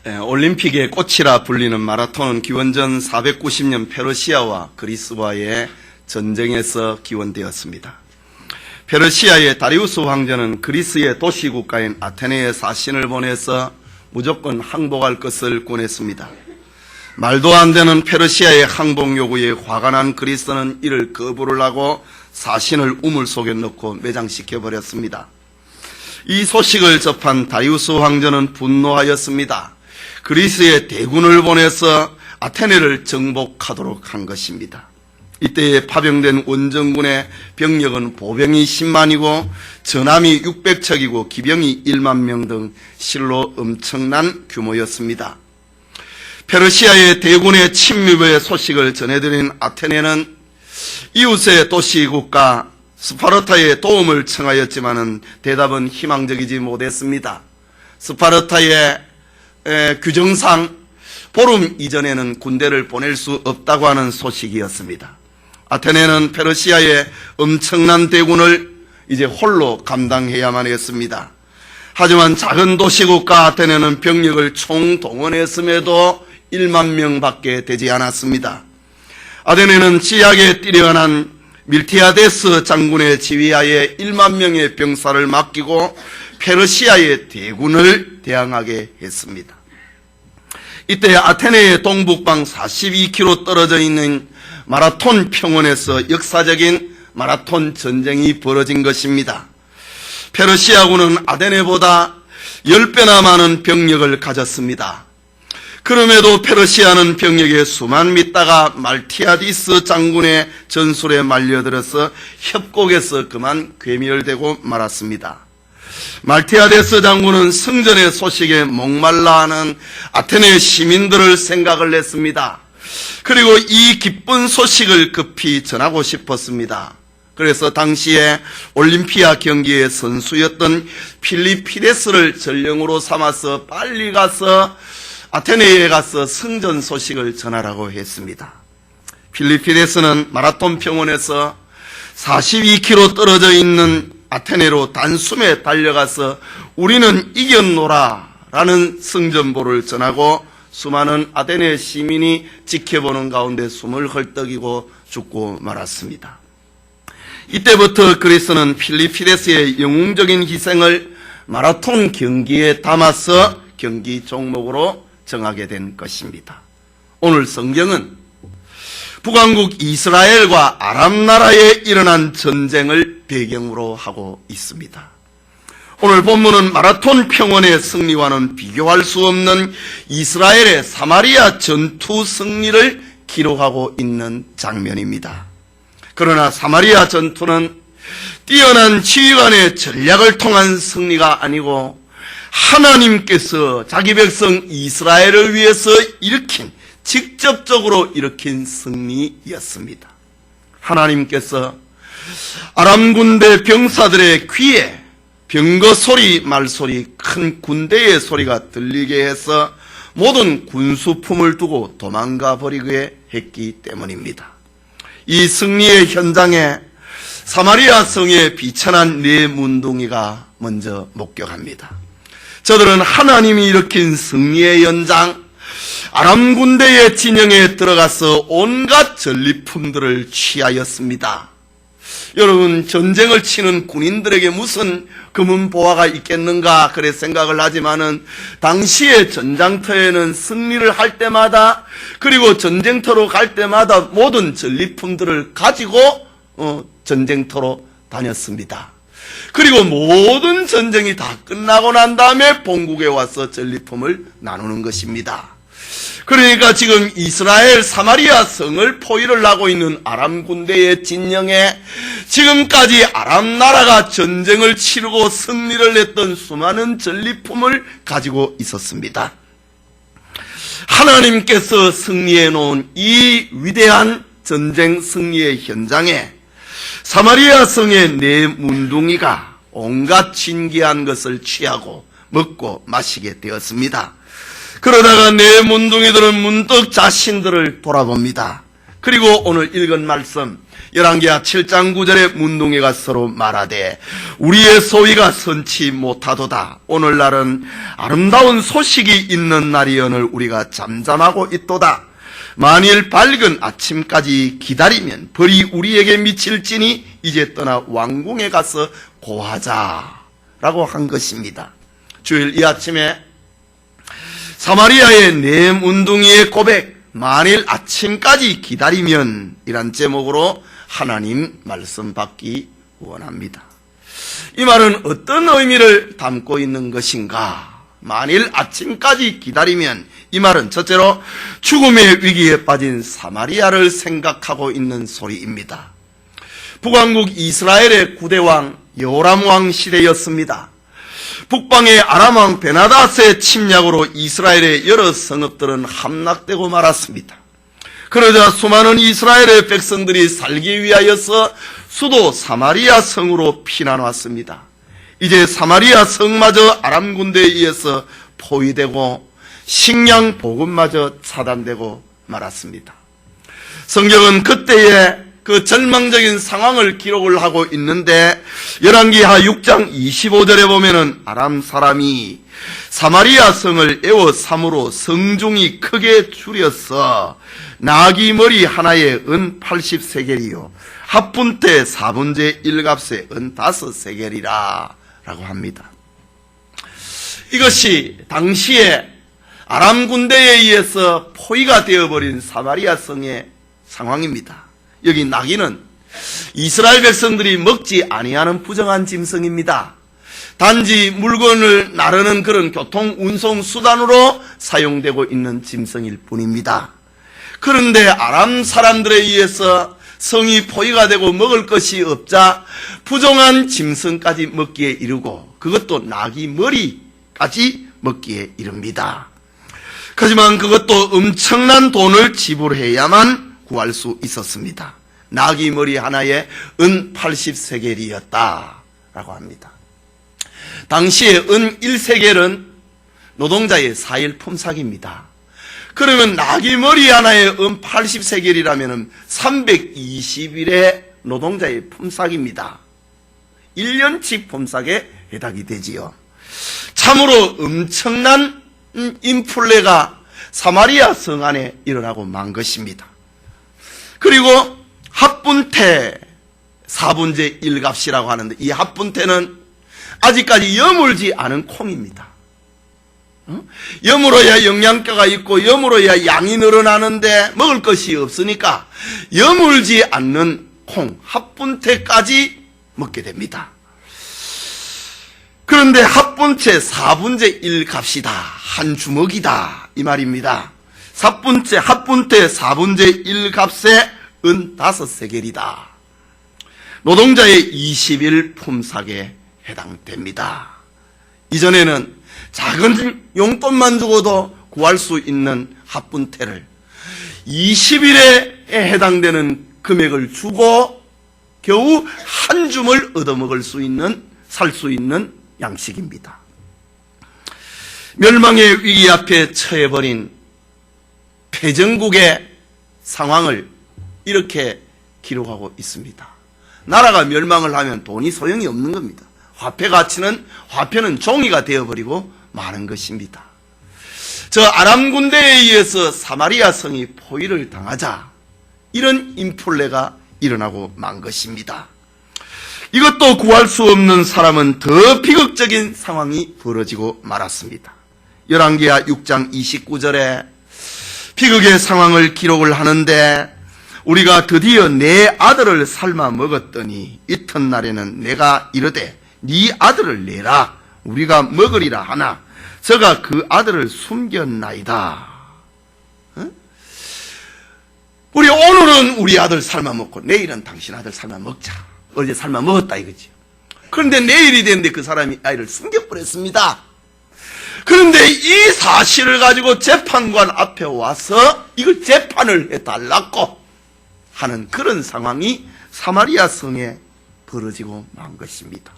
올림픽의 꽃이라 불리는 마라톤은 기원전 490년 페르시아와 그리스와의 전쟁에서 기원되었습니다. 페르시아의 다리우스 황제는 그리스의 도시국가인 아테네에 사신을 보내서 무조건 항복할 것을 권했습니다. 말도 안 되는 페르시아의 항복 요구에 화가 난 그리스는 이를 거부를 하고 사신을 우물 속에 넣고 매장시켜 버렸습니다. 이 소식을 접한 다리우스 황제는 분노하였습니다. 그리스의 대군을 보내서 아테네를 정복하도록 한 것입니다. 이때에 파병된 원정군의 병력은 보병이 10만이고 전함이 600척이고 기병이 1만 명 등 실로 엄청난 규모였습니다. 페르시아의 대군의 침입의 소식을 전해드린 아테네는 이웃의 도시국가 스파르타의 도움을 청하였지만 대답은 희망적이지 못했습니다. 스파르타의 규정상 보름 이전에는 군대를 보낼 수 없다고 하는 소식이었습니다. 아테네는 페르시아의 엄청난 대군을 이제 홀로 감당해야만 했습니다. 하지만 작은 도시국가 아테네는 병력을 총동원했음에도 1만 명밖에 되지 않았습니다. 아테네는 지하에 뛰어난 밀티아데스 장군의 지휘하에 1만 명의 병사를 맡기고 페르시아의 대군을 대항하게 했습니다. 이때 아테네의 동북방 42km 떨어져 있는 마라톤 평원에서 역사적인 마라톤 전쟁이 벌어진 것입니다. 페르시아군은 아테네보다 10배나 많은 병력을 가졌습니다. 그럼에도 페르시아는 병력에 수만 믿다가 말티아디스 장군의 전술에 말려들어서 협곡에서 그만 괴멸되고 말았습니다. 말티아데스 장군은 승전의 소식에 목말라하는 아테네 시민들을 생각을 했습니다. 그리고 이 기쁜 소식을 급히 전하고 싶었습니다. 그래서 당시에 올림피아 경기의 선수였던 필리피데스를 전령으로 삼아서 빨리 가서 아테네에 가서 승전 소식을 전하라고 했습니다. 필리피데스는 마라톤 평원에서 42km 떨어져 있는 아테네로 단숨에 달려가서 우리는 이겼노라 라는 승전보를 전하고 수많은 아테네 시민이 지켜보는 가운데 숨을 헐떡이고 죽고 말았습니다. 이때부터 그리스는 필리피데스의 영웅적인 희생을 마라톤 경기에 담아서 경기 종목으로 정하게 된 것입니다. 오늘 성경은 북왕국 이스라엘과 아람 나라에 일어난 전쟁을 배경으로 하고 있습니다. 오늘 본문은 마라톤 평원의 승리와는 비교할 수 없는 이스라엘의 사마리아 전투 승리를 기록하고 있는 장면입니다. 그러나 사마리아 전투는 뛰어난 지휘관의 전략을 통한 승리가 아니고 하나님께서 자기 백성 이스라엘을 위해서 직접적으로 일으킨 승리였습니다. 하나님께서 아람 군대 병사들의 귀에 병거 소리, 말소리, 큰 군대의 소리가 들리게 해서 모든 군수품을 두고 도망가 버리게 했기 때문입니다. 이 승리의 현장에 사마리아 성의 비천한 네 문둥이가 먼저 목격합니다. 저들은 하나님이 일으킨 승리의 연장, 아람 군대의 진영에 들어가서 온갖 전리품들을 취하였습니다. 여러분, 전쟁을 치는 군인들에게 무슨 금은 보화가 있겠는가 그래 생각을 하지만은 당시의 전장터에는 승리를 할 때마다 그리고 전쟁터로 갈 때마다 모든 전리품들을 가지고 전쟁터로 다녔습니다. 그리고 모든 전쟁이 다 끝나고 난 다음에 본국에 와서 전리품을 나누는 것입니다. 그러니까 지금 이스라엘 사마리아 성을 포위를 하고 있는 아람 군대의 진영에 지금까지 아람 나라가 전쟁을 치르고 승리를 했던 수많은 전리품을 가지고 있었습니다. 하나님께서 승리해 놓은 이 위대한 전쟁 승리의 현장에 사마리아 성의 네 문둥이가 온갖 신기한 것을 취하고 먹고 마시게 되었습니다. 그러다가 네 문둥이들은 문득 자신들을 돌아봅니다. 그리고 오늘 읽은 말씀 열왕기하 7장 9절에 문둥이가 서로 말하되 우리의 소위가 선치 못하도다. 오늘날은 아름다운 소식이 있는 날이오늘 우리가 잠잠하고 있도다. 만일 밝은 아침까지 기다리면 벌이 우리에게 미칠지니 이제 떠나 왕궁에 가서 고하자 라고 한 것입니다. 주일 이 아침에 사마리아의 네 문둥이의 고백, 만일 아침까지 기다리면 이란 제목으로 하나님 말씀 받기 원합니다. 이 말은 어떤 의미를 담고 있는 것인가? 만일 아침까지 기다리면 이 말은 첫째로 죽음의 위기에 빠진 사마리아를 생각하고 있는 소리입니다. 북왕국 이스라엘의 9대왕 여호람 시대였습니다. 북방의 아람왕 베나닷의 침략으로 이스라엘의 여러 성읍들은 함락되고 말았습니다. 그러자 수많은 이스라엘의 백성들이 살기 위하여서 수도 사마리아 성으로 피난 왔습니다. 이제 사마리아 성마저 아람 군대에 의해서 포위되고 식량 보급마저 차단되고 말았습니다. 성경은 그때의 그 절망적인 상황을 기록을 하고 있는데 열왕기하 6장 25절에 보면은 아람 사람이 사마리아 성을 에워삼으로 성중이 크게 줄였어 나귀 머리 하나에 은 80세겔이요 합분태 4분의 1값에 은 5세겔이라 라고 합니다. 이것이 당시에 아람 군대에 의해서 포위가 되어버린 사마리아 성의 상황입니다. 여기 나귀는 이스라엘 백성들이 먹지 아니하는 부정한 짐승입니다. 단지 물건을 나르는 그런 교통 운송 수단으로 사용되고 있는 짐승일 뿐입니다. 그런데 아람 사람들에 의해서 성이 포위가 되고 먹을 것이 없자 부정한 짐승까지 먹기에 이르고 그것도 나귀 머리까지 먹기에 이릅니다. 하지만 그것도 엄청난 돈을 지불해야만 구할 수 있었습니다. 나귀 머리 하나에 은 80세겔이었다 라고 합니다. 당시에 은 1세겔은 노동자의 4일 품삯입니다. 그러면 나귀 머리 하나에 은 80세겔이라면 320일의 노동자의 품삯입니다. 1년치 품삯에 해당이 되지요. 참으로 엄청난 인플레가 사마리아 성 안에 일어나고 만 것입니다. 그리고 합분태 4분의 1값이라고 하는데 이 합분태는 아직까지 여물지 않은 콩입니다. 여물어야 영양가가 있고 여물어야 양이 늘어나는데 먹을 것이 없으니까 여물지 않는 콩 합분태까지 먹게 됩니다. 그런데 합분태 4분의 1 값이다. 한 주먹이다. 이 말입니다. 합분태 4분의 1 값에 은 5세겔이다. 노동자의 20일 품삯에 해당됩니다. 이전에는 작은 용돈만 주고도 구할 수 있는 합분태를 20일에 해당되는 금액을 주고 겨우 한 줌을 얻어먹을 수 있는, 살 수 있는 양식입니다. 멸망의 위기 앞에 처해버린 패전국의 상황을 이렇게 기록하고 있습니다. 나라가 멸망을 하면 돈이 소용이 없는 겁니다. 화폐는 종이가 되어버리고 마는 것입니다. 저 아람 군대에 의해서 사마리아 성이 포위를 당하자 이런 인플레가 일어나고 만 것입니다. 이것도 구할 수 없는 사람은 더 비극적인 상황이 벌어지고 말았습니다. 열왕기하 6장 29절에 비극의 상황을 기록을 하는데 우리가 드디어 내 아들을 삶아 먹었더니 이튿날에는 내가 이르되 네 아들을 내라 우리가 먹으리라 하나 저가 그 아들을 숨겼나이다. 우리 오늘은 우리 아들 삶아 먹고 내일은 당신 아들 삶아 먹자. 어제 삶아 먹었다 이거지. 그런데 내일이 됐는데 그 사람이 아이를 숨겨버렸습니다. 그런데 이 사실을 가지고 재판관 앞에 와서 이걸 재판을 해달라고 하는 그런 상황이 사마리아 성에 벌어지고 만 것입니다.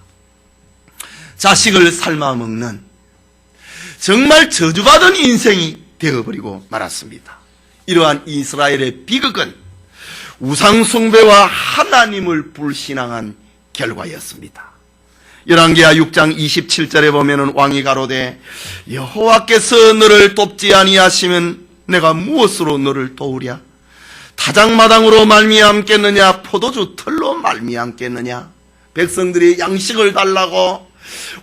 자식을 삶아 먹는 정말 저주받은 인생이 되어버리고 말았습니다. 이러한 이스라엘의 비극은 우상숭배와 하나님을 불신앙한 결과였습니다. 열왕기하 6장 27절에 보면은 왕이 가로되 여호와께서 너를 돕지 아니하시면 내가 무엇으로 너를 도우랴? 타작마당으로 말미암겠느냐? 포도주 털로 말미암겠느냐? 백성들이 양식을 달라고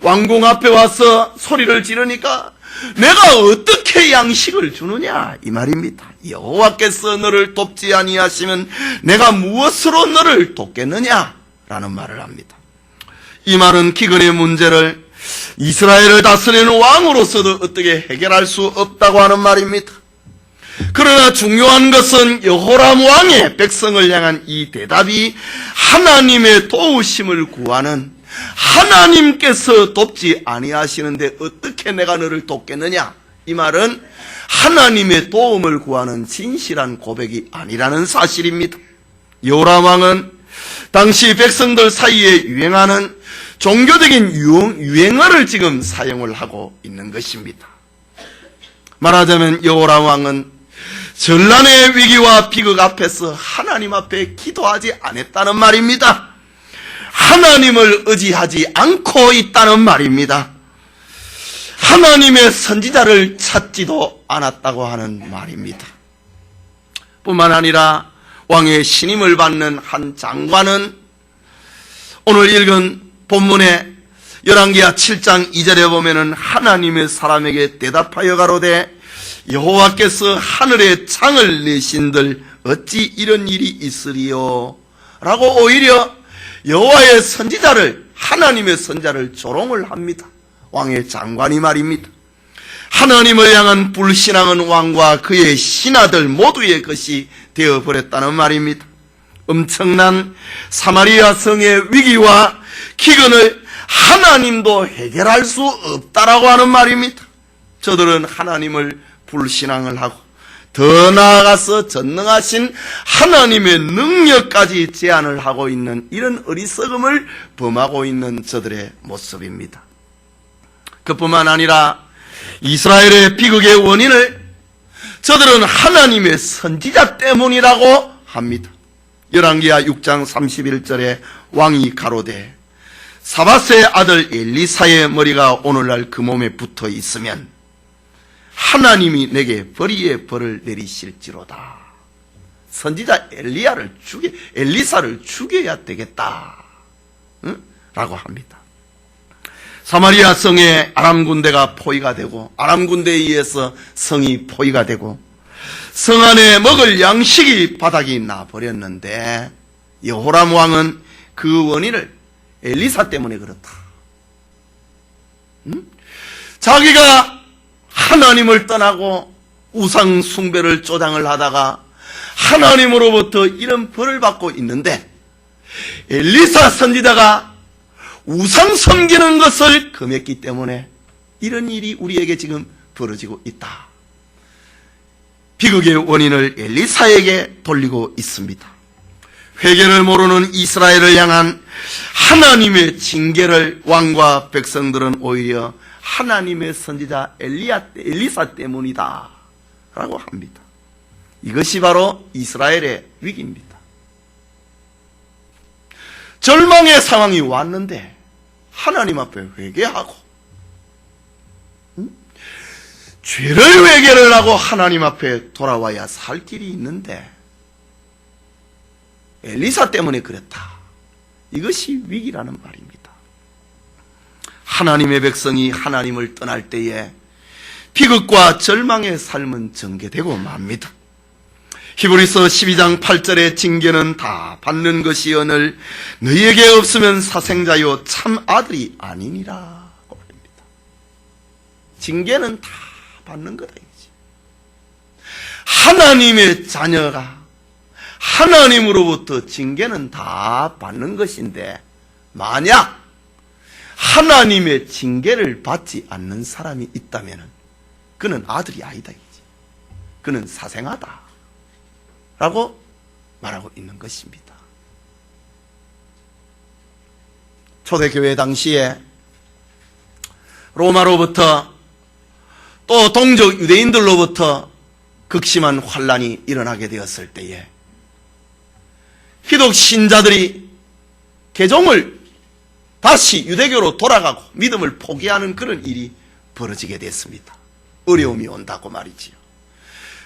왕궁 앞에 와서 소리를 지르니까 내가 어떻게 양식을 주느냐 이 말입니다. 여호와께서 너를 돕지 아니하시면 내가 무엇으로 너를 돕겠느냐 라는 말을 합니다. 이 말은 기근의 문제를 이스라엘을 다스리는 왕으로서도 어떻게 해결할 수 없다고 하는 말입니다. 그러나 중요한 것은 여호람 왕의 백성을 향한 이 대답이 하나님의 도우심을 구하는, 하나님께서 돕지 아니하시는데 어떻게 내가 너를 돕겠느냐, 이 말은 하나님의 도움을 구하는 진실한 고백이 아니라는 사실입니다. 여호람 왕은 당시 백성들 사이에 유행하는 종교적인 유행어를 지금 사용을 하고 있는 것입니다. 말하자면 여호람 왕은 전란의 위기와 비극 앞에서 하나님 앞에 기도하지 않았다는 말입니다. 하나님을 의지하지 않고 있다는 말입니다. 하나님의 선지자를 찾지도 않았다고 하는 말입니다. 뿐만 아니라 왕의 신임을 받는 한 장관은 오늘 읽은 본문에 열왕기하 7장 2절에 보면은 하나님의 사람에게 대답하여 가로되 여호와께서 하늘에 창을 내신들 어찌 이런 일이 있으리요 라고 오히려 여호와의 선지자를, 하나님의 선지자를 조롱을 합니다. 왕의 장관이 말입니다. 하나님을 향한 불신앙은 왕과 그의 신하들 모두의 것이 되어버렸다는 말입니다. 엄청난 사마리아 성의 위기와 기근을 하나님도 해결할 수 없다라고 하는 말입니다. 저들은 하나님을 불신앙을 하고 더 나아가서 전능하신 하나님의 능력까지 제한을 하고 있는 이런 어리석음을 범하고 있는 저들의 모습입니다. 그뿐만 아니라 이스라엘의 비극의 원인을 저들은 하나님의 선지자 때문이라고 합니다. 열왕기하 6장 31절에 왕이 가로되 사밧의 아들 엘리사의 머리가 오늘날 그 몸에 붙어 있으면 하나님이 내게 벌이의 벌을 내리실지로다. 선지자 엘리사를 죽여야 되겠다. 응? 라고 합니다. 사마리아 성에 아람 군대가 포위가 되고 아람 군대에 의해서 성이 포위가 되고 성 안에 먹을 양식이 바닥이 나버렸는데 여호람 왕은 그 원인을 엘리사 때문에 그렇다. 응? 자기가 하나님을 떠나고 우상 숭배를 조장을 하다가 하나님으로부터 이런 벌을 받고 있는데 엘리사 선지자가 우상 섬기는 것을 금했기 때문에 이런 일이 우리에게 지금 벌어지고 있다. 비극의 원인을 엘리사에게 돌리고 있습니다. 회개를 모르는 이스라엘을 향한 하나님의 징계를 왕과 백성들은 오히려 하나님의 선지자 엘리사 때문이다 라고 합니다. 이것이 바로 이스라엘의 위기입니다. 절망의 상황이 왔는데 하나님 앞에 회개하고 죄를 회개를 하고 하나님 앞에 돌아와야 살 길이 있는데 엘리사 때문에 그랬다. 이것이 위기라는 말입니다. 하나님의 백성이 하나님을 떠날 때에 비극과 절망의 삶은 전개되고 맙니다. 히브리서 12장 8절의 징계는 다 받는 것이오늘 너희에게 없으면 사생자요 참 아들이 아니니라 말입니다. 징계는 다 받는 거다 이거지. 하나님의 자녀가 하나님으로부터 징계는 다 받는 것인데 만약 하나님의 징계를 받지 않는 사람이 있다면 그는 아들이 아니다 이거지. 그는 사생아다 라고 말하고 있는 것입니다. 초대교회 당시에 로마로부터 또 동족 유대인들로부터 극심한 환란이 일어나게 되었을 때에 희독 신자들이 개종을 다시 유대교로 돌아가고 믿음을 포기하는 그런 일이 벌어지게 됐습니다. 어려움이 온다고 말이지요.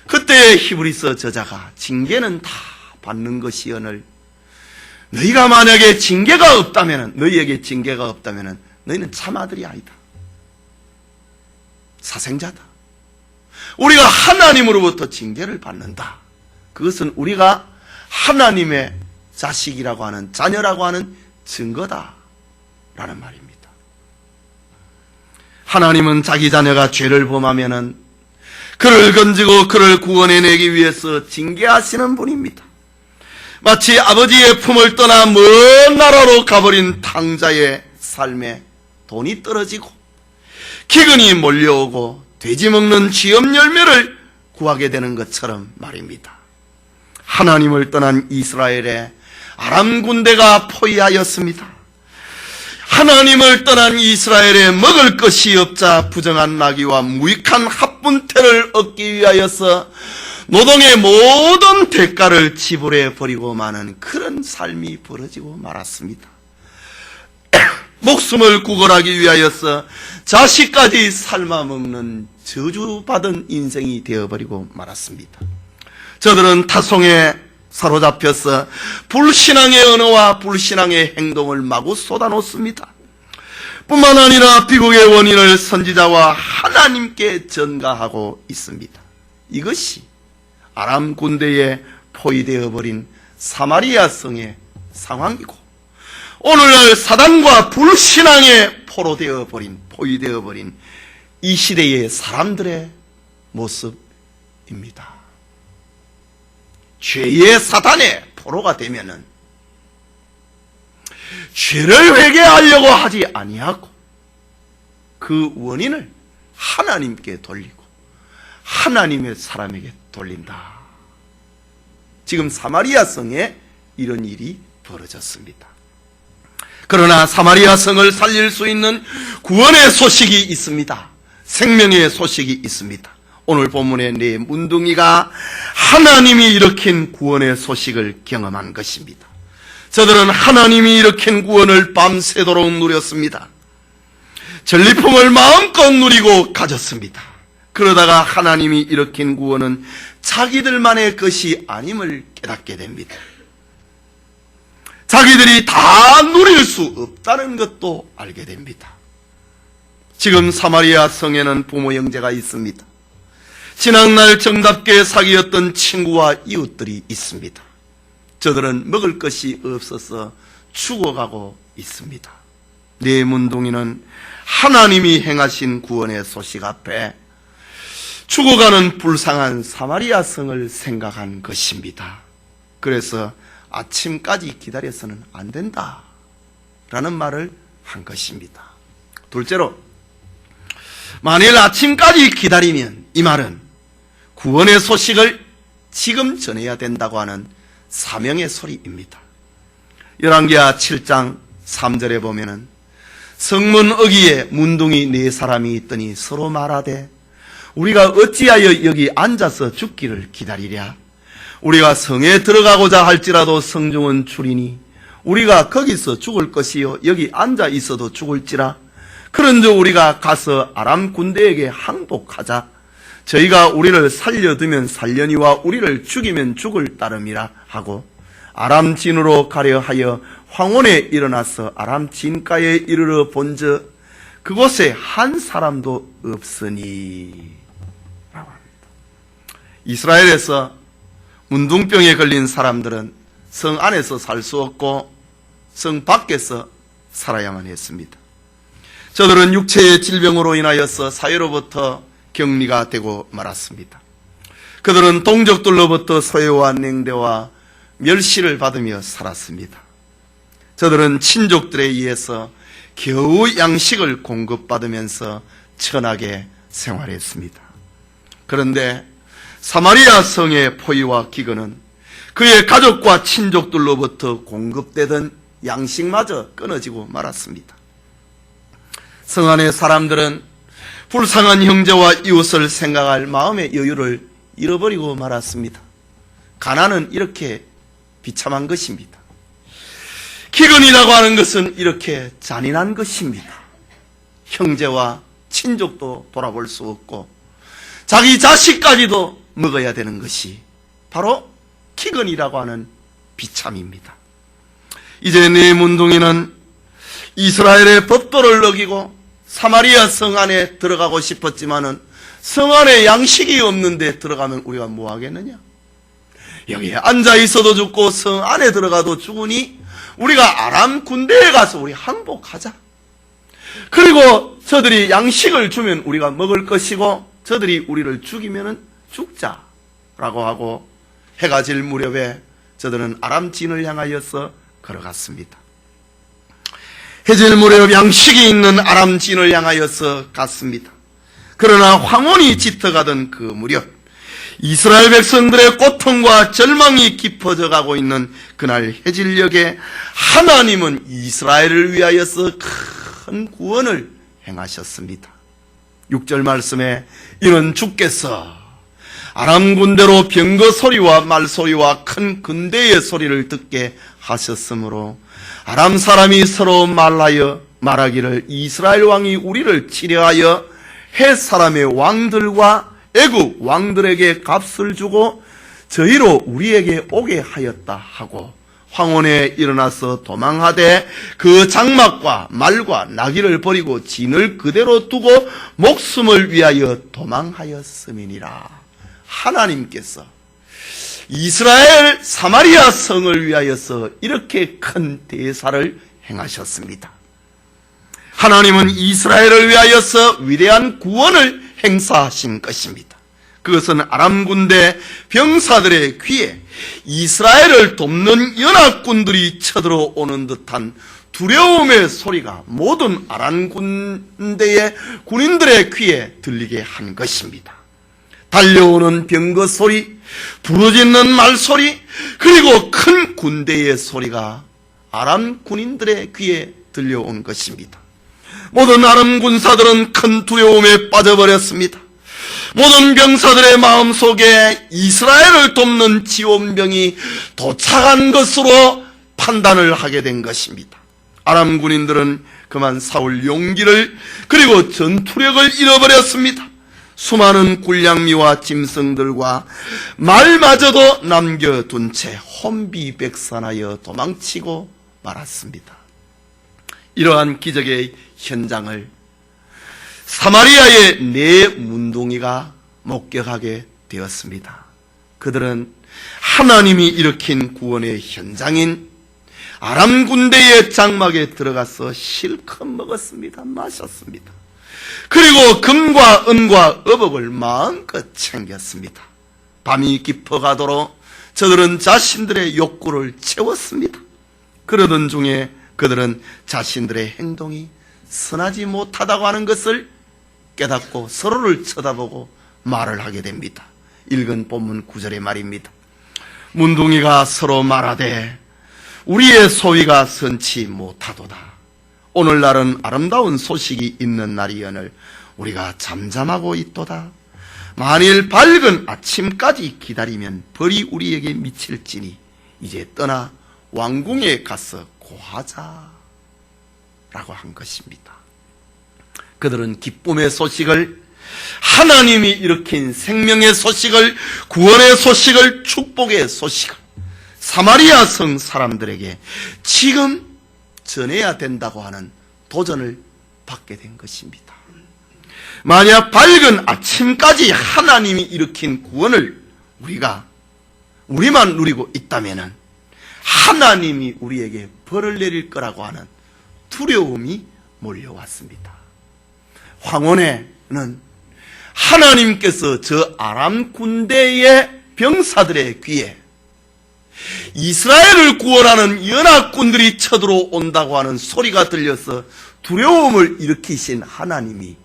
그때 히브리서 저자가 징계는 다 받는 것이오늘 너희가 만약에 징계가 없다면, 너희에게 징계가 없다면 너희는 참 아들이 아니다. 사생자다. 우리가 하나님으로부터 징계를 받는다. 그것은 우리가 하나님의 자식이라고 하는, 자녀라고 하는 증거다 라는 말입니다. 하나님은 자기 자녀가 죄를 범하면은 그를 건지고 그를 구원해내기 위해서 징계하시는 분입니다. 마치 아버지의 품을 떠나 먼 나라로 가버린 탕자의 삶에 돈이 떨어지고 기근이 몰려오고 돼지 먹는 쥐염 열매를 구하게 되는 것처럼 말입니다. 하나님을 떠난 이스라엘에 아람 군대가 포위하였습니다. 하나님을 떠난 이스라엘에 먹을 것이 없자 부정한 나귀와 무익한 합분태를 얻기 위하여서 노동의 모든 대가를 지불해 버리고 마는 그런 삶이 벌어지고 말았습니다. 목숨을 구걸하기 위하여서 자식까지 삶아먹는 저주받은 인생이 되어버리고 말았습니다. 저들은 타송에 사로잡혀서 불신앙의 언어와 불신앙의 행동을 마구 쏟아놓습니다. 뿐만 아니라 비극의 원인을 선지자와 하나님께 전가하고 있습니다. 이것이 아람 군대에 포위되어 버린 사마리아 성의 상황이고 오늘날 사단과 불신앙에 포위되어 버린 이 시대의 사람들의 모습입니다. 죄의 사단의 포로가 되면은 죄를 회개하려고 하지 아니하고 그 원인을 하나님께 돌리고 하나님의 사람에게 돌린다. 지금 사마리아 성에 이런 일이 벌어졌습니다. 그러나 사마리아 성을 살릴 수 있는 구원의 소식이 있습니다. 생명의 소식이 있습니다. 오늘 본문의 네 문둥이가 하나님이 일으킨 구원의 소식을 경험한 것입니다. 저들은 하나님이 일으킨 구원을 밤새도록 누렸습니다. 전리품을 마음껏 누리고 가졌습니다. 그러다가 하나님이 일으킨 구원은 자기들만의 것이 아님을 깨닫게 됩니다. 자기들이 다 누릴 수 없다는 것도 알게 됩니다. 지금 사마리아 성에는 부모 형제가 있습니다. 지난날 정답게 사귀었던 친구와 이웃들이 있습니다. 저들은 먹을 것이 없어서 죽어가고 있습니다. 네 문둥이는 하나님이 행하신 구원의 소식 앞에 죽어가는 불쌍한 사마리아 성을 생각한 것입니다. 그래서 아침까지 기다려서는 안 된다 라는 말을 한 것입니다. 둘째로, 만일 아침까지 기다리면 이 말은 구원의 소식을 지금 전해야 된다고 하는 사명의 소리입니다. 열왕기하 7장 3절에 보면은 성문 어귀에 문둥이 네 사람이 있더니 서로 말하되 우리가 어찌하여 여기 앉아서 죽기를 기다리랴. 우리가 성에 들어가고자 할지라도 성중은 주리니 우리가 거기서 죽을 것이요 여기 앉아 있어도 죽을지라. 그런즉 우리가 가서 아람 군대에게 항복하자. 저희가 우리를 살려두면 살려니와 우리를 죽이면 죽을 따름이라 하고 아람 진으로 가려 하여 황혼에 일어나서 아람 진가에 이르러 본즉 그곳에 한 사람도 없으니 라고 합니다. 이스라엘에서 문둥병에 걸린 사람들은 성 안에서 살 수 없고 성 밖에서 살아야만 했습니다. 저들은 육체의 질병으로 인하여서 사회로부터 격리가 되고 말았습니다. 그들은 동족들로부터 소외와 냉대와 멸시를 받으며 살았습니다. 저들은 친족들에 의해서 겨우 양식을 공급받으면서 천하게 생활했습니다. 그런데 사마리아 성의 포위와 기근은 그의 가족과 친족들로부터 공급되던 양식마저 끊어지고 말았습니다. 성 안의 사람들은 불쌍한 형제와 이웃을 생각할 마음의 여유를 잃어버리고 말았습니다. 가난은 이렇게 비참한 것입니다. 기근이라고 하는 것은 이렇게 잔인한 것입니다. 형제와 친족도 돌아볼 수 없고 자기 자식까지도 먹어야 되는 것이 바로 기근이라고 하는 비참입니다. 이제 네 문둥이는 이스라엘의 법도를 어기고 사마리아 성 안에 들어가고 싶었지만은 성 안에 양식이 없는데 들어가면 우리가 뭐 하겠느냐? 여기에 앉아 있어도 죽고 성 안에 들어가도 죽으니 우리가 아람 군대에 가서 우리 항복하자. 그리고 저들이 양식을 주면 우리가 먹을 것이고 저들이 우리를 죽이면은 죽자라고 하고 해가 질 무렵에 저들은 아람 진을 향하여서 걸어갔습니다. 해질 무렵 양식이 있는 아람 진을 향하여서 갔습니다. 그러나 황혼이 짙어가던 그 무렵 이스라엘 백성들의 고통과 절망이 깊어져 가고 있는 그날 해질녘에 하나님은 이스라엘을 위하여서 큰 구원을 행하셨습니다. 6절 말씀에 이는 주께서 아람 군대로 병거 소리와 말소리와 큰 군대의 소리를 듣게 하셨으므로 아람 사람이 서로 말하기를 이스라엘 왕이 우리를 치려하여 헷 사람의 왕들과 애굽 왕들에게 값을 주고 저희로 우리에게 오게 하였다 하고 황혼에 일어나서 도망하되 그 장막과 말과 나귀를 버리고 진을 그대로 두고 목숨을 위하여 도망하였음이니라. 하나님께서 이스라엘 사마리아 성을 위하여서 이렇게 큰 대사를 행하셨습니다. 하나님은 이스라엘을 위하여서 위대한 구원을 행사하신 것입니다. 그것은 아람 군대 병사들의 귀에 이스라엘을 돕는 연합군들이 쳐들어오는 듯한 두려움의 소리가 모든 아람 군대의 군인들의 귀에 들리게 한 것입니다. 달려오는 병거 소리, 부르짖는 말소리, 그리고 큰 군대의 소리가 아람 군인들의 귀에 들려온 것입니다. 모든 아람 군사들은 큰 두려움에 빠져버렸습니다. 모든 병사들의 마음속에 이스라엘을 돕는 지원병이 도착한 것으로 판단을 하게 된 것입니다. 아람 군인들은 그만 싸울 용기를 그리고 전투력을 잃어버렸습니다. 수많은 군량미와 짐승들과 말마저도 남겨둔 채 혼비백산하여 도망치고 말았습니다. 이러한 기적의 현장을 사마리아의 네 문둥이가 목격하게 되었습니다. 그들은 하나님이 일으킨 구원의 현장인 아람 군대의 장막에 들어가서 실컷 먹었습니다. 마셨습니다. 그리고 금과 은과 어복을 마음껏 챙겼습니다. 밤이 깊어가도록 저들은 자신들의 욕구를 채웠습니다. 그러던 중에 그들은 자신들의 행동이 선하지 못하다고 하는 것을 깨닫고 서로를 쳐다보고 말을 하게 됩니다. 읽은 본문 9절의 말입니다. 문둥이가 서로 말하되 우리의 소위가 선치 못하도다. 오늘날은 아름다운 소식이 있는 날이여늘 우리가 잠잠하고 있도다. 만일 밝은 아침까지 기다리면 벌이 우리에게 미칠지니 이제 떠나 왕궁에 가서 고하자 라고 한 것입니다. 그들은 기쁨의 소식을, 하나님이 일으킨 생명의 소식을, 구원의 소식을, 축복의 소식을 사마리아 성 사람들에게 지금 전해야 된다고 하는 도전을 받게 된 것입니다. 만약 밝은 아침까지 하나님이 일으킨 구원을 우리만 누리고 있다면 하나님이 우리에게 벌을 내릴 거라고 하는 두려움이 몰려왔습니다. 황혼에는 하나님께서 저 아람 군대의 병사들의 귀에 이스라엘을 구원하는 연합군들이 쳐들어온다고 하는 소리가 들려서 두려움을 일으키신 하나님이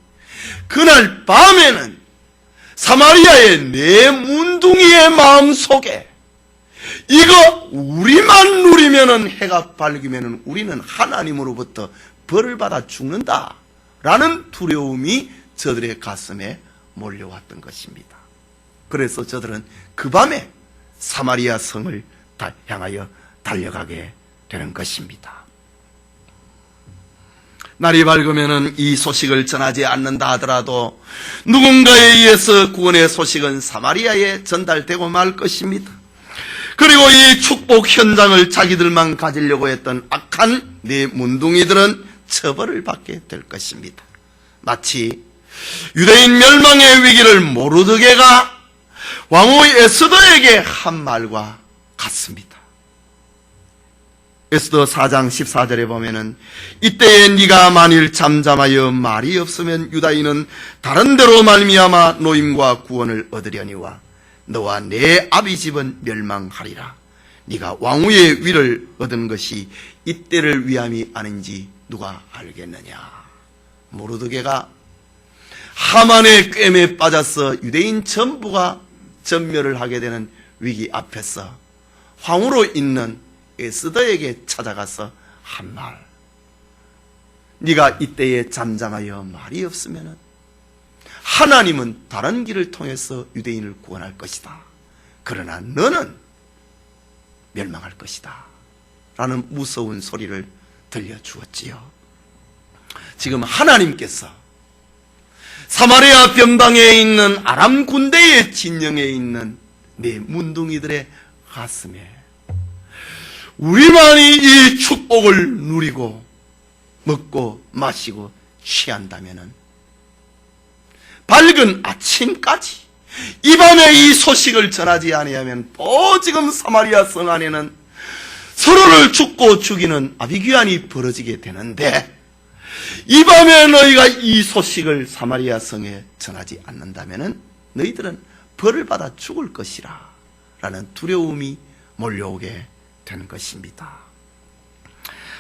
그날 밤에는 사마리아의 네 문둥이의 마음속에 이거 우리만 누리면은 해가 밝으면은 우리는 하나님으로부터 벌을 받아 죽는다 라는 두려움이 저들의 가슴에 몰려왔던 것입니다. 그래서 저들은 그 밤에 사마리아 성을 향하여 달려가게 되는 것입니다. 날이 밝으면은 이 소식을 전하지 않는다 하더라도 누군가에 의해서 구원의 소식은 사마리아에 전달되고 말 것입니다. 그리고 이 축복 현장을 자기들만 가지려고 했던 악한 네 문둥이들은 처벌을 받게 될 것입니다. 마치 유대인 멸망의 위기를 모르드게가 왕후 에스더에게 한 말과 같습니다. 에스더 4장 14절에 보면은 이때에 네가 만일 잠잠하여 말이 없으면 유다인은 다른 데로 말미암아 노임과 구원을 얻으려니와 너와 내 아비 집은 멸망하리라. 네가 왕후의 위를 얻은 것이 이때를 위함이 아닌지 누가 알겠느냐. 모르드게가 하만의 꿰매에 빠져서 유대인 전부가 전멸을 하게 되는 위기 앞에서 황후로 있는 에스더에게 찾아가서 한 말, 네가 이때에 잠잠하여 말이 없으면 하나님은 다른 길을 통해서 유대인을 구원할 것이다. 그러나 너는 멸망할 것이다 라는 무서운 소리를 들려주었지요. 지금 하나님께서 사마리아 변방에 있는 아람 군대의 진영에 있는 네 문둥이들의 가슴에 우리만이 이 축복을 누리고 먹고 마시고 취한다면은 밝은 아침까지 이 밤에 이 소식을 전하지 아니하면 또 지금 사마리아 성 안에는 서로를 죽고 죽이는 아비규환이 벌어지게 되는데 이 밤에 너희가 이 소식을 사마리아 성에 전하지 않는다면은 너희들은 벌을 받아 죽을 것이라 라는 두려움이 몰려오게 되는 것입니다.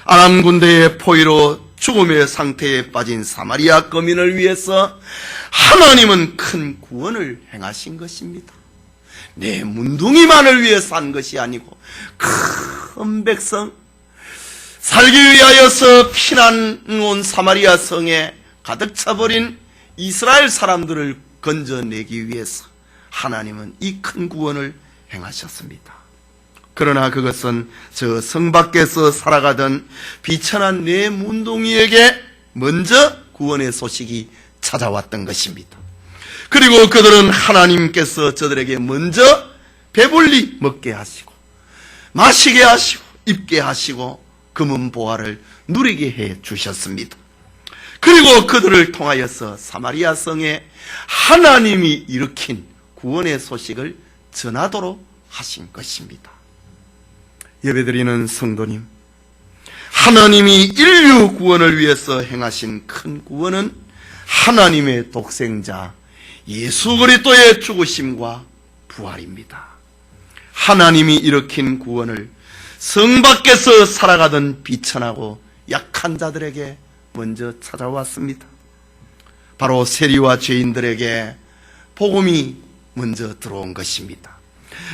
아람 군대의 포위로 죽음의 상태에 빠진 사마리아 거민을 위해서 하나님은 큰 구원을 행하신 것입니다. 내 문둥이만을 위해서 한 것이 아니고 큰 백성, 살기 위하여서 피난 온 사마리아 성에 가득 차버린 이스라엘 사람들을 건져내기 위해서 하나님은 이 큰 구원을 행하셨습니다. 그러나 그것은 저 성 밖에서 살아가던 비천한 네 문둥이에게 먼저 구원의 소식이 찾아왔던 것입니다. 그리고 그들은 하나님께서 저들에게 먼저 배불리 먹게 하시고 마시게 하시고 입게 하시고 금은 보화를 누리게 해 주셨습니다. 그리고 그들을 통하여서 사마리아 성에 하나님이 일으킨 구원의 소식을 전하도록 하신 것입니다. 예배드리는 성도님, 하나님이 인류 구원을 위해서 행하신 큰 구원은 하나님의 독생자 예수 그리스도의 죽으심과 부활입니다. 하나님이 일으킨 구원을 성 밖에서 살아가던 비천하고 약한 자들에게 먼저 찾아왔습니다. 바로 세리와 죄인들에게 복음이 먼저 들어온 것입니다.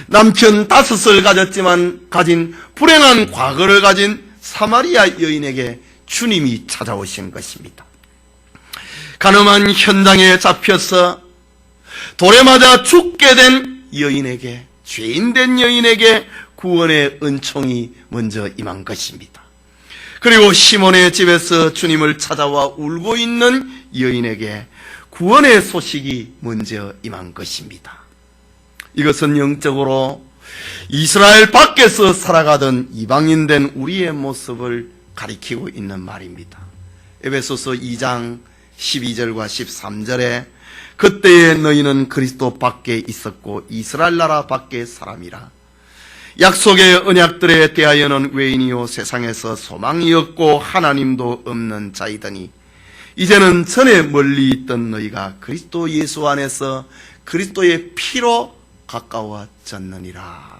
남편 5을 가진 불행한 과거를 가진 사마리아 여인에게 주님이 찾아오신 것입니다. 가늠한 현장에 잡혀서 돌에 맞아 죽게 된 여인에게, 죄인된 여인에게 구원의 은총이 먼저 임한 것입니다. 그리고 시몬의 집에서 주님을 찾아와 울고 있는 여인에게 구원의 소식이 먼저 임한 것입니다. 이것은 영적으로 이스라엘 밖에서 살아가던 이방인된 우리의 모습을 가리키고 있는 말입니다. 에베소서 2장 12절과 13절에 그때에 너희는 그리스도 밖에 있었고 이스라엘 나라 밖의 사람이라. 약속의 언약들에 대하여는 외인이요 세상에서 소망이 없고 하나님도 없는 자이더니 이제는 전에 멀리 있던 너희가 그리스도 예수 안에서 그리스도의 피로 가까워졌느니라.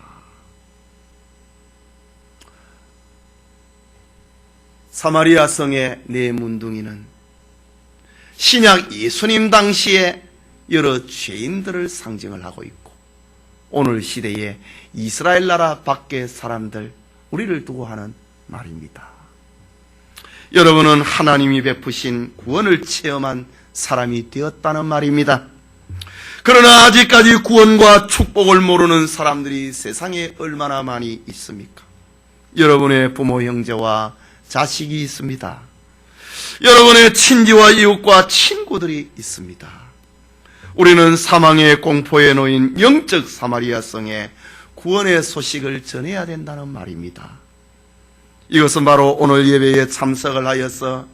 사마리아 성의 네 문둥이는 신약 예수님 당시에 여러 죄인들을 상징을 하고 있고 오늘 시대에 이스라엘 나라 밖의 사람들, 우리를 두고 하는 말입니다. 여러분은 하나님이 베푸신 구원을 체험한 사람이 되었다는 말입니다. 그러나 아직까지 구원과 축복을 모르는 사람들이 세상에 얼마나 많이 있습니까? 여러분의 부모, 형제와 자식이 있습니다. 여러분의 친지와 이웃과 친구들이 있습니다. 우리는 사망의 공포에 놓인 영적 사마리아성에 구원의 소식을 전해야 된다는 말입니다. 이것은 바로 오늘 예배에 참석을 하여서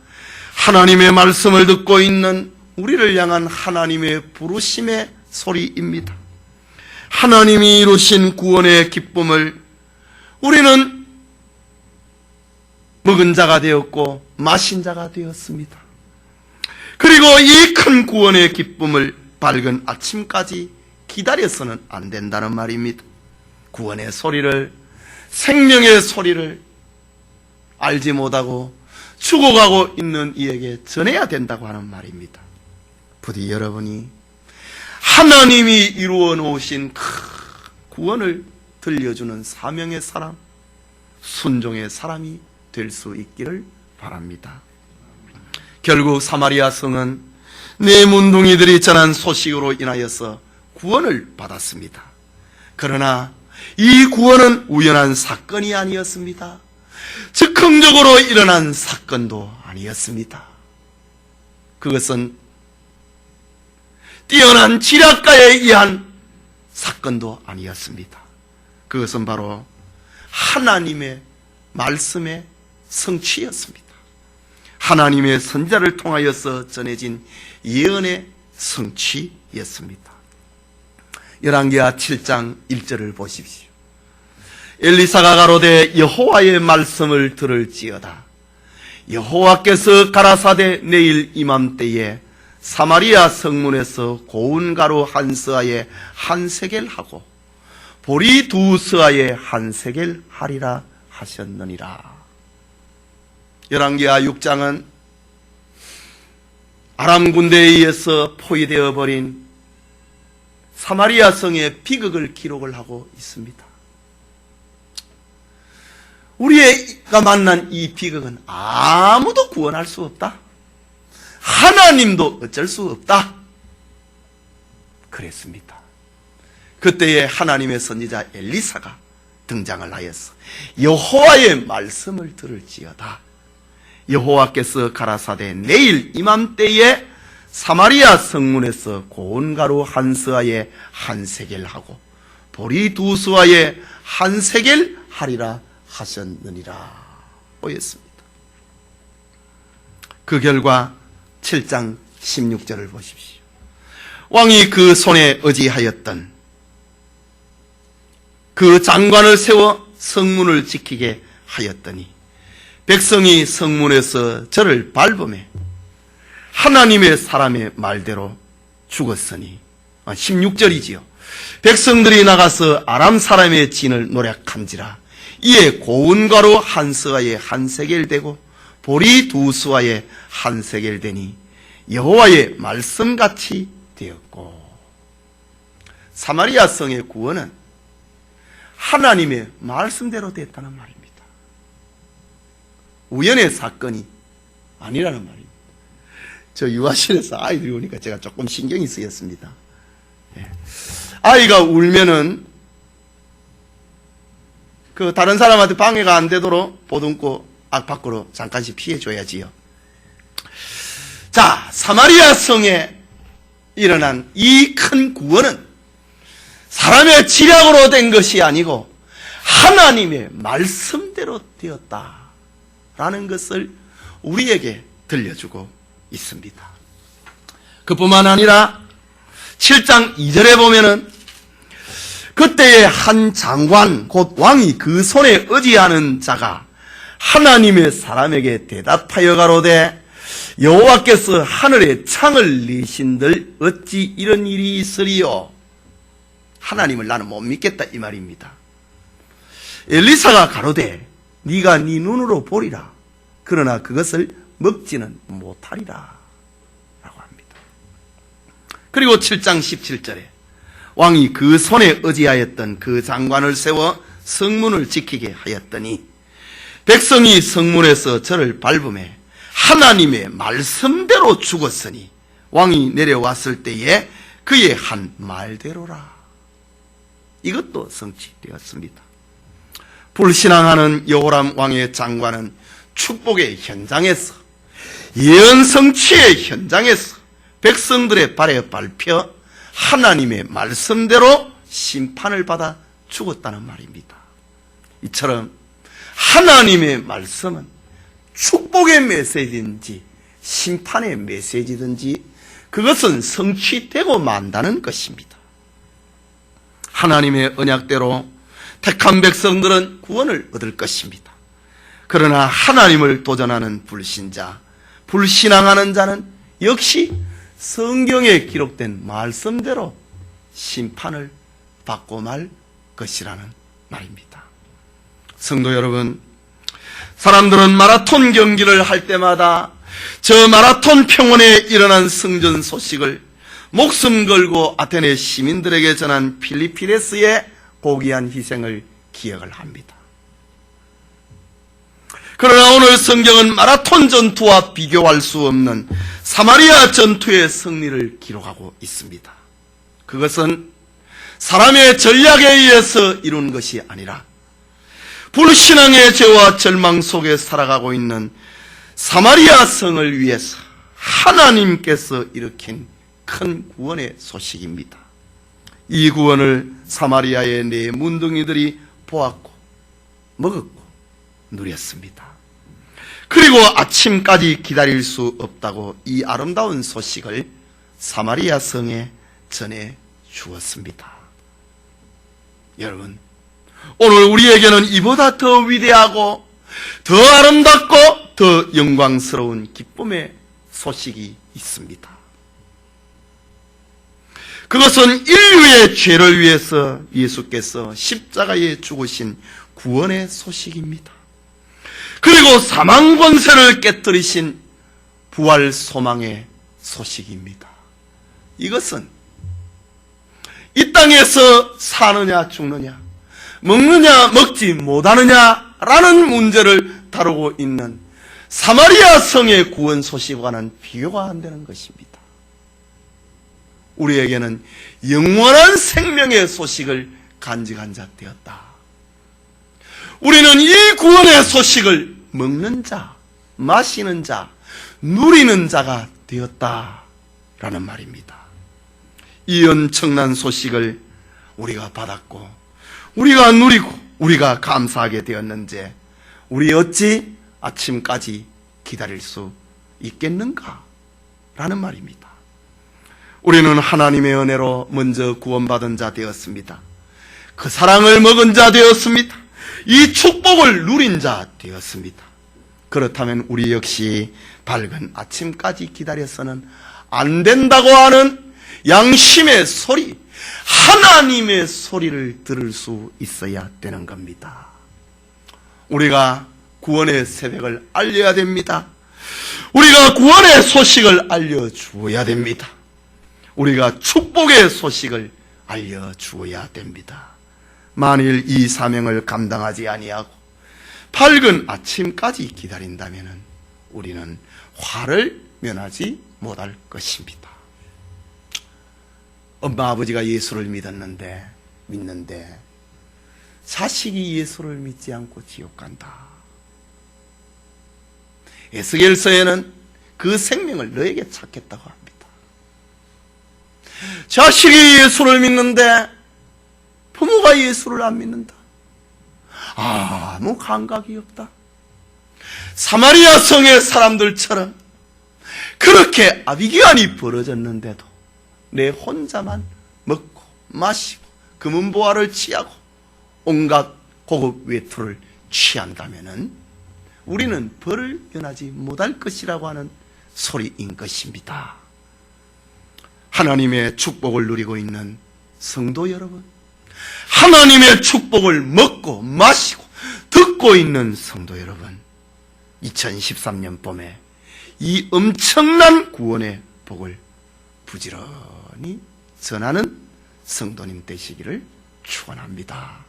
하나님의 말씀을 듣고 있는 우리를 향한 하나님의 부르심의 소리입니다. 하나님이 이루신 구원의 기쁨을 우리는 먹은 자가 되었고 마신 자가 되었습니다. 그리고 이 큰 구원의 기쁨을 밝은 아침까지 기다려서는 안 된다는 말입니다. 구원의 소리를, 생명의 소리를 알지 못하고 죽어가고 있는 이에게 전해야 된다고 하는 말입니다. 부디 여러분이 하나님이 이루어 놓으신 구원을 들려주는 사명의 사람, 순종의 사람이 될 수 있기를 바랍니다. 결국 사마리아 성은 네 문둥이들이 전한 소식으로 인하여서 구원을 받았습니다. 그러나 이 구원은 우연한 사건이 아니었습니다. 즉흥적으로 일어난 사건도 아니었습니다. 그것은 뛰어난 지략가에 의한 사건도 아니었습니다. 그것은 바로 하나님의 말씀의 성취였습니다. 하나님의 선자를 통하여서 전해진 예언의 성취였습니다. 열왕기하 7장 1절을 보십시오. 엘리사가 가로되 여호와의 말씀을 들을지어다. 여호와께서 가라사대 내일 이맘때에 사마리아 성문에서 고운 가루 한 서아에 한 세겔 하고 보리 두 서아에 한 세겔 하리라 하셨느니라. 열왕기하 6장은 아람 군대에 의해서 포위되어 버린 사마리아 성의 비극을 기록을 하고 있습니다. 우리가 만난 이 비극은 아무도 구원할 수 없다. 하나님도 어쩔 수 없다. 그랬습니다. 그때에 하나님의 선지자 엘리사가 등장을 하였어. 여호와의 말씀을 들을지어다. 여호와께서 가라사대 내일 이맘때에 사마리아 성문에서 고운 가루 한 서아에 한 세겔 하고 보리 두 서아에 한 세겔 하리라 하셨느니라 보였습니다. 그 결과 7장 16절을 보십시오. 왕이 그 손에 의지하였던 그 장관을 세워 성문을 지키게 하였더니 백성이 성문에서 저를 밟으매 하나님의 사람의 말대로 죽었으니 16절이지요. 백성들이 나가서 아람 사람의 진을 노략한지라 이에 고운 가루 한 서아에 한 세겔 되고 보리 두 서아에 한 세겔 되니 여호와의 말씀같이 되었고. 사마리아 성의 구원은 하나님의 말씀대로 됐다는 말입니다. 우연의 사건이 아니라는 말입니다. 저 유아실에서 아이들이 오니까 제가 조금 신경이 쓰였습니다. 아이가 울면은 그 다른 사람한테 방해가 안 되도록 보듬고 밖으로 잠깐씩 피해줘야지요. 자, 사마리아 성에 일어난 이 큰 구원은 사람의 지략으로 된 것이 아니고 하나님의 말씀대로 되었다라는 것을 우리에게 들려주고 있습니다. 그뿐만 아니라 7장 2절에 보면은 그때의 한 장관 곧 왕이 그 손에 의지하는 자가 하나님의 사람에게 대답하여 가로되 여호와께서 하늘에 창을 내신들 어찌 이런 일이 있으리요. 하나님을 나는 못 믿겠다 이 말입니다. 엘리사가 가로되 네가 네 눈으로 보리라. 그러나 그것을 먹지는 못하리라 라고 합니다. 그리고 7장 17절에 왕이 그 손에 의지하였던 그 장관을 세워 성문을 지키게 하였더니 백성이 성문에서 저를 밟음에 하나님의 말씀대로 죽었으니 왕이 내려왔을 때에 그의 한 말대로라. 이것도 성취되었습니다. 불신앙하는 여호람 왕의 장관은 축복의 현장에서 예언 성취의 현장에서 백성들의 발에 밟혀 하나님의 말씀대로 심판을 받아 죽었다는 말입니다. 이처럼 하나님의 말씀은 축복의 메시지든지 심판의 메시지든지 그것은 성취되고 만다는 것입니다. 하나님의 언약대로 택한 백성들은 구원을 얻을 것입니다. 그러나 하나님을 도전하는 불신자, 불신앙하는 자는 역시 성경에 기록된 말씀대로 심판을 받고 말 것이라는 말입니다. 성도 여러분, 사람들은 마라톤 경기를 할 때마다 저 마라톤 평원에 일어난 성전 소식을 목숨 걸고 아테네 시민들에게 전한 필리피데스의 고귀한 희생을 기억을 합니다. 그러나 오늘 성경은 마라톤 전투와 비교할 수 없는 사마리아 전투의 승리를 기록하고 있습니다. 그것은 사람의 전략에 의해서 이룬 것이 아니라 불신앙의 죄와 절망 속에 살아가고 있는 사마리아 성을 위해서 하나님께서 일으킨 큰 구원의 소식입니다. 이 구원을 사마리아의 네 문둥이들이 보았고 먹었고 누렸습니다. 그리고 아침까지 기다릴 수 없다고 이 아름다운 소식을 사마리아 성에 전해 주었습니다. 여러분, 오늘 우리에게는 이보다 더 위대하고 더 아름답고 더 영광스러운 기쁨의 소식이 있습니다. 그것은 인류의 죄를 위해서 예수께서 십자가에 죽으신 구원의 소식입니다. 그리고 사망 권세를 깨뜨리신 부활 소망의 소식입니다. 이것은 이 땅에서 사느냐 죽느냐, 먹느냐 먹지 못하느냐라는 문제를 다루고 있는 사마리아 성의 구원 소식과는 비교가 안 되는 것입니다. 우리에게는 영원한 생명의 소식을 간직한 자 되었다. 우리는 이 구원의 소식을 먹는 자, 마시는 자, 누리는 자가 되었다라는 말입니다. 이 엄청난 소식을 우리가 받았고 우리가 누리고 우리가 감사하게 되었는지 우리 어찌 아침까지 기다릴 수 있겠는가? 라는 말입니다. 우리는 하나님의 은혜로 먼저 구원받은 자 되었습니다. 그 사랑을 먹은 자 되었습니다. 이 축복을 누린 자 되었습니다. 그렇다면 우리 역시 밝은 아침까지 기다려서는 안 된다고 하는 양심의 소리, 하나님의 소리를 들을 수 있어야 되는 겁니다. 우리가 구원의 새벽을 알려야 됩니다. 우리가 구원의 소식을 알려주어야 됩니다. 우리가 축복의 소식을 알려주어야 됩니다. 만일 이 사명을 감당하지 아니하고 밝은 아침까지 기다린다면 우리는 화를 면하지 못할 것입니다. 엄마 아버지가 예수를 믿는데 자식이 예수를 믿지 않고 지옥 간다. 에스겔서에는 그 생명을 너에게 찾겠다고 합니다. 자식이 예수를 믿는데 부모가 예수를 안 믿는다. 아무 감각이 없다. 사마리아 성의 사람들처럼 그렇게 아비규환이 벌어졌는데도 내 혼자만 먹고 마시고 금은보화를 취하고 온갖 고급 외투를 취한다면 우리는 벌을 면하지 못할 것이라고 하는 소리인 것입니다. 하나님의 축복을 누리고 있는 성도 여러분, 하나님의 축복을 먹고 마시고 듣고 있는 성도 여러분, 2013년 봄에 이 엄청난 구원의 복을 부지런히 전하는 성도님 되시기를 축원합니다.